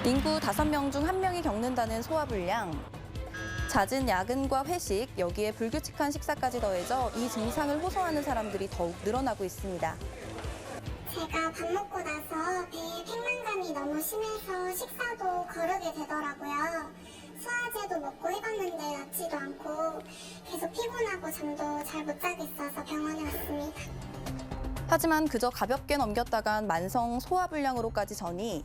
인구 5명 중 1명이 겪는다는 소화불량. 잦은 야근과 회식, 여기에 불규칙한 식사까지 더해져 이 증상을 호소하는 사람들이 더욱 늘어나고 있습니다. 제가 밥 먹고 나서 배에 팽만감이 너무 심해서 식사도 거르게 되더라고요. 소화제도 먹고 해봤는데 낫지도 않고 계속 피곤하고 잠도 잘 못 자겠어서 병원에 왔습니다. 하지만 그저 가볍게 넘겼다간 만성 소화불량으로까지 전이.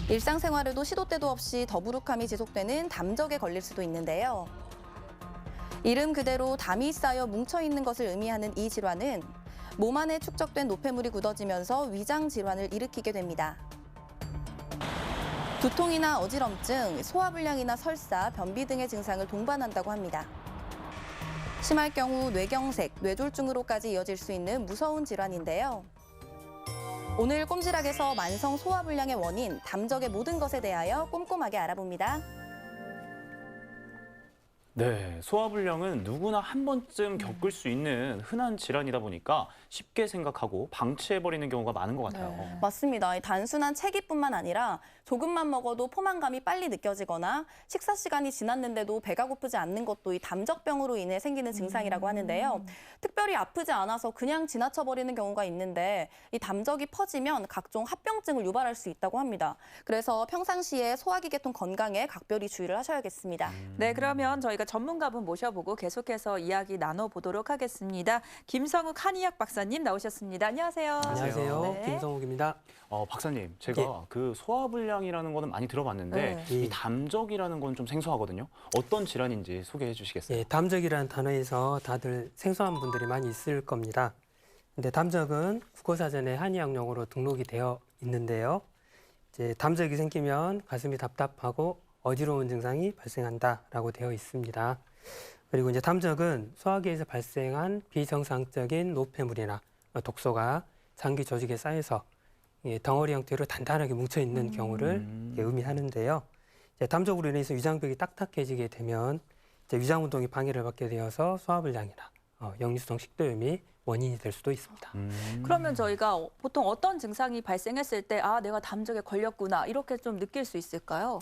일상생활에도 시도 때도 없이 더부룩함이 지속되는 담적에 걸릴 수도 있는데요. 이름 그대로 담이 쌓여 뭉쳐있는 것을 의미하는 이 질환은 몸 안에 축적된 노폐물이 굳어지면서 위장 질환을 일으키게 됩니다. 두통이나 어지럼증, 소화불량이나 설사, 변비 등의 증상을 동반한다고 합니다. 심할 경우 뇌경색, 뇌졸중으로까지 이어질 수 있는 무서운 질환인데요. 오늘 꼼지락에서 만성 소화불량의 원인, 담적의 모든 것에 대하여 꼼꼼하게 알아봅니다. 네, 소화불량은 누구나 한 번쯤 겪을 수 있는 흔한 질환이다 보니까 쉽게 생각하고 방치해버리는 경우가 많은 것 같아요. 네. 맞습니다. 단순한 체기뿐만 아니라 조금만 먹어도 포만감이 빨리 느껴지거나 식사 시간이 지났는데도 배가 고프지 않는 것도 이 담적병으로 인해 생기는 증상이라고 하는데요. 특별히 아프지 않아서 그냥 지나쳐버리는 경우가 있는데 이 담적이 퍼지면 각종 합병증을 유발할 수 있다고 합니다. 그래서 평상시에 소화기 계통 건강에 각별히 주의를 하셔야겠습니다. 네, 그러면 저희가 전문가분 모셔보고 계속해서 이야기 나눠보도록 하겠습니다. 김성욱 한의학 박사님 나오셨습니다. 안녕하세요. 안녕하세요. 네. 김성욱입니다. 박사님, 제가 예. 그 소화불량이라는 거는 많이 들어봤는데 예. 이 담적이라는 건 좀 생소하거든요. 어떤 질환인지 소개해 주시겠어요? 예, 담적이라는 단어에서 다들 생소한 분들이 많이 있을 겁니다. 근데 담적은 국어사전에 한의학 용어로 등록이 되어 있는데요. 이제 담적이 생기면 가슴이 답답하고 어지러운 증상이 발생한다라고 되어 있습니다. 그리고 이제 담적은 소화기에서 발생한 비정상적인 노폐물이나 독소가 장기 조직에 쌓여서 덩어리 형태로 단단하게 뭉쳐 있는 경우를 의미하는데요. 이제 담적으로 인해서 위장벽이 딱딱해지게 되면 이제 위장 운동이 방해를 받게 되어서 소화불량이나 역류성 식도염이 원인이 될 수도 있습니다. 그러면 저희가 보통 어떤 증상이 발생했을 때 아, 내가 담적에 걸렸구나 이렇게 좀 느낄 수 있을까요?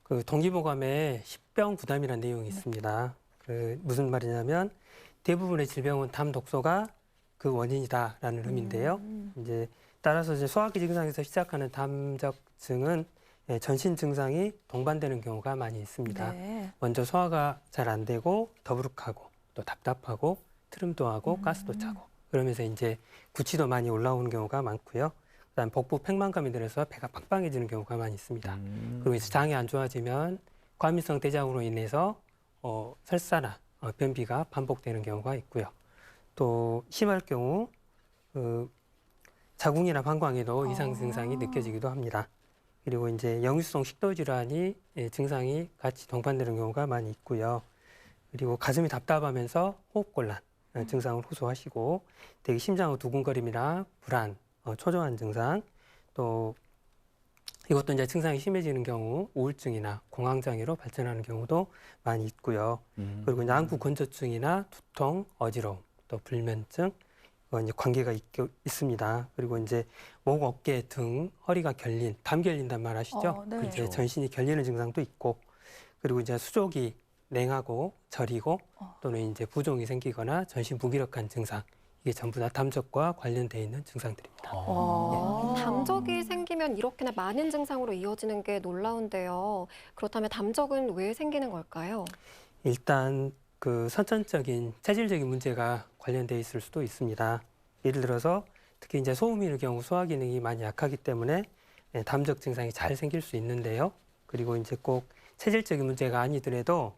그 동기부감에 십병구담이라는 내용이 있습니다. 그 무슨 말이냐면 대부분의 질병은 담 독소가 그 원인이다라는 의미인데요. 이제 따라서 이제 소화기 증상에서 시작하는 담적증은 전신 증상이 동반되는 경우가 많이 있습니다. 네. 먼저 소화가 잘 안 되고 더부룩하고 또 답답하고 트름도 하고 가스도 차고 그러면서 이제 구취도 많이 올라오는 경우가 많고요. 그다음 복부 팽만감이 들어서 배가 빵빵해지는 경우가 많이 있습니다. 그리고 이제 장이 안 좋아지면 과민성 대장으로 인해서 설사나 변비가 반복되는 경우가 있고요. 또 심할 경우 자궁이나 방광에도 이상 증상이 느껴지기도 합니다. 그리고 이제 역류성 식도 질환이 증상이 같이 동반되는 경우가 많이 있고요. 그리고 가슴이 답답하면서 호흡곤란 증상을 호소하시고 되게 심장의 두근거림이나 불안, 초조한 증상, 또 이것도 이제 증상이 심해지는 경우 우울증이나 공황장애로 발전하는 경우도 많이 있고요. 그리고 이제 안구 건조증이나 두통, 어지러움, 또 불면증, 이제 관계가 있습니다. 그리고 이제 목, 어깨 등 허리가 결린, 담 결린단 말 아시죠? 네. 이제 전신이 결리는 증상도 있고, 그리고 이제 수족이 냉하고 저리고 또는 이제 부종이 생기거나 전신 무기력한 증상, 이게 전부 다 담적과 관련되어 있는 증상들입니다. 담적이 생기면 이렇게나 많은 증상으로 이어지는 게 놀라운데요. 그렇다면 담적은 왜 생기는 걸까요? 일단 그 선천적인 체질적인 문제가 관련되어 있을 수도 있습니다. 예를 들어서 특히 이제 소음인의 경우 소화 기능이 많이 약하기 때문에 담적 증상이 잘 생길 수 있는데요. 그리고 이제 꼭 체질적인 문제가 아니더라도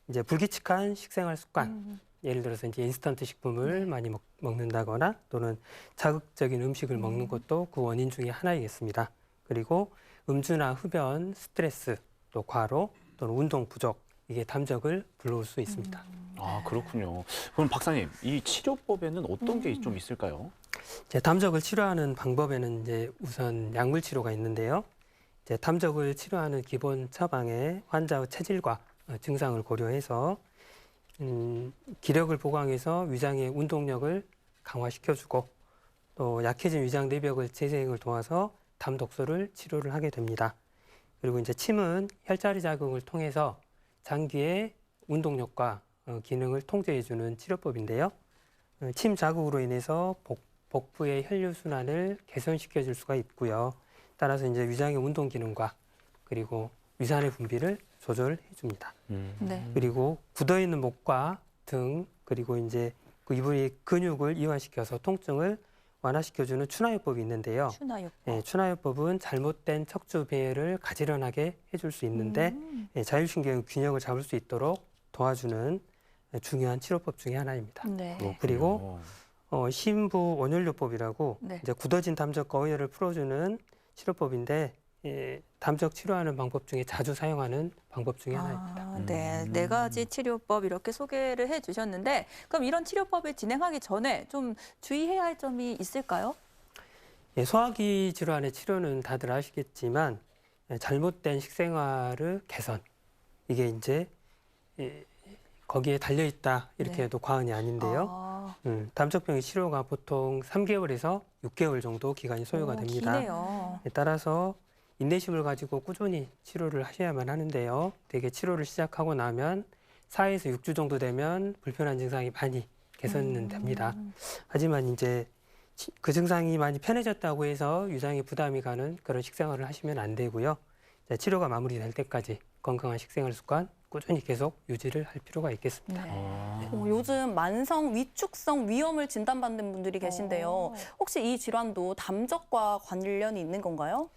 이제 불규칙한 식생활 습관, 예를 들어서 이제 인스턴트 식품을 많이 먹는다거나 또는 자극적인 음식을 먹는 것도 그 원인 중에 하나이겠습니다. 그리고 음주나 흡연, 스트레스, 또 과로, 또는 운동 부족, 이게 담적을 불러올 수 있습니다. 아, 그렇군요. 그럼 박사님, 이 치료법에는 어떤 게 좀 있을까요? 이제 담적을 치료하는 방법에는 이제 우선 약물 치료가 있는데요. 이제 담적을 치료하는 기본 처방에 환자의 체질과 증상을 고려해서 기력을 보강해서 위장의 운동력을 강화시켜주고 또 약해진 위장 내벽을 재생을 도와서 담독소를 치료를 하게 됩니다. 그리고 이제 침은 혈자리 자극을 통해서 장기의 운동력과 기능을 통제해주는 치료법인데요. 침 자극으로 인해서 복부의 혈류 순환을 개선시켜줄 수가 있고요. 따라서 이제 위장의 운동 기능과 그리고 위산의 분비를 조절해 줍니다. 네. 그리고 굳어 있는 목과 등 그리고 이제 그 이부리 근육을 이완시켜서 통증을 완화시켜주는 추나요법이 있는데요. 추나요법. 예, 추나요법은 잘못된 척추 배열을 가지런하게 해줄 수 있는데 예, 자율신경 균형을 잡을 수 있도록 도와주는 중요한 치료법 중에 하나입니다. 네. 그리고 심부 온혈요법이라고 네. 이제 굳어진 담적과 어혈을 풀어주는 치료법인데 담적 치료하는 방법 중에 자주 사용하는 방법 중에 하나입니다. 네, 4가지 치료법 이렇게 소개를 해주셨는데 그럼 이런 치료법을 진행하기 전에 좀 주의해야 할 점이 있을까요? 예, 소화기 질환의 치료는 다들 아시겠지만 잘못된 식생활의 개선 이게 이제 거기에 달려 있다 이렇게 네. 해도 과언이 아닌데요. 담적병의 치료가 보통 3개월에서 6개월 정도 기간이 소요가 됩니다. 기네요. 따라서 인내심을 가지고 꾸준히 치료를 하셔야만 하는데요. 대개 치료를 시작하고 나면 4에서 6주 정도 되면 불편한 증상이 많이 개선은 됩니다. 하지만 이제 그 증상이 많이 편해졌다고 해서 위장에 부담이 가는 그런 식생활을 하시면 안 되고요. 치료가 마무리될 때까지 건강한 식생활 습관 꾸준히 계속 유지를 할 필요가 있겠습니다. 네. 요즘 만성 위축성 위염을 진단받는 분들이 계신데요. 혹시 이 질환도 담적과 관련이 있는 건가요?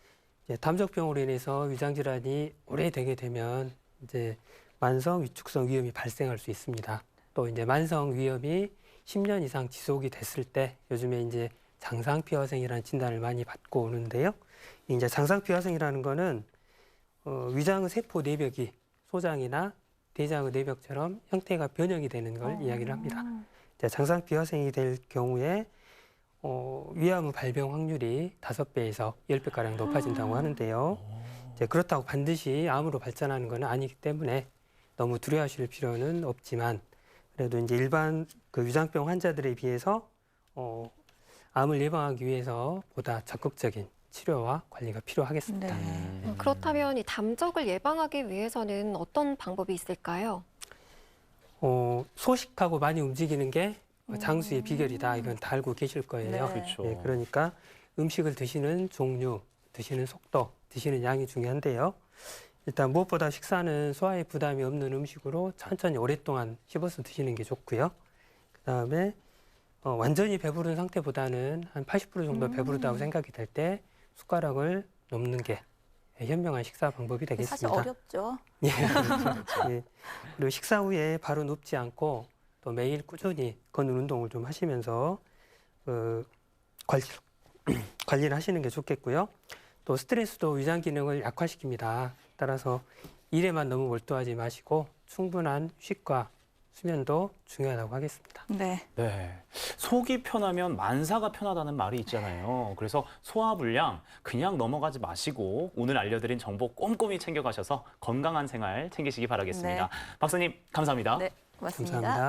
담적병으로 인해서 위장 질환이 오래되게 되면 이제 만성 위축성 위염이 발생할 수 있습니다. 또 이제 만성 위염이 10년 이상 지속이 됐을 때 요즘에 이제 장상피화생이라는 진단을 많이 받고 오는데요. 이제 장상피화생이라는 거는 위장의 세포 내벽이 소장이나 대장의 내벽처럼 형태가 변형이 되는 걸 이야기를 합니다. 장상피화생이 될 경우에 위암의 발병 확률이 5배에서 10배가량 높아진다고 하는데요. 이제 그렇다고 반드시 암으로 발전하는 건 아니기 때문에 너무 두려워하실 필요는 없지만 그래도 이제 일반 그 위장병 환자들에 비해서 암을 예방하기 위해서 보다 적극적인 치료와 관리가 필요하겠습니다. 네. 그렇다면 이 담적을 예방하기 위해서는 어떤 방법이 있을까요? 소식하고 많이 움직이는 게 장수의 비결이다. 이건 다 알고 계실 거예요. 네. 그렇죠. 그러니까 음식을 드시는 종류, 드시는 속도, 드시는 양이 중요한데요. 일단 무엇보다 식사는 소화에 부담이 없는 음식으로 천천히 오랫동안 씹어서 드시는 게 좋고요. 그다음에 완전히 배부른 상태보다는 한 80% 정도 배부르다고 생각이 될 때 숟가락을 넘는 게 현명한 식사 방법이 되겠습니다. 사실 어렵죠. 예, 그렇죠. 예. 그리고 식사 후에 바로 눕지 않고 또 매일 꾸준히 걷는 운동을 좀 하시면서 관리를 하시는 게 좋겠고요. 또 스트레스도 위장 기능을 약화시킵니다. 따라서 일에만 너무 몰두하지 마시고 충분한 휴식과 수면도 중요하다고 하겠습니다. 네. 네. 속이 편하면 만사가 편하다는 말이 있잖아요. 그래서 소화불량 그냥 넘어가지 마시고 오늘 알려드린 정보 꼼꼼히 챙겨가셔서 건강한 생활 챙기시기 바라겠습니다. 네. 박사님 감사합니다. 네, 고맙습니다. 감사합니다.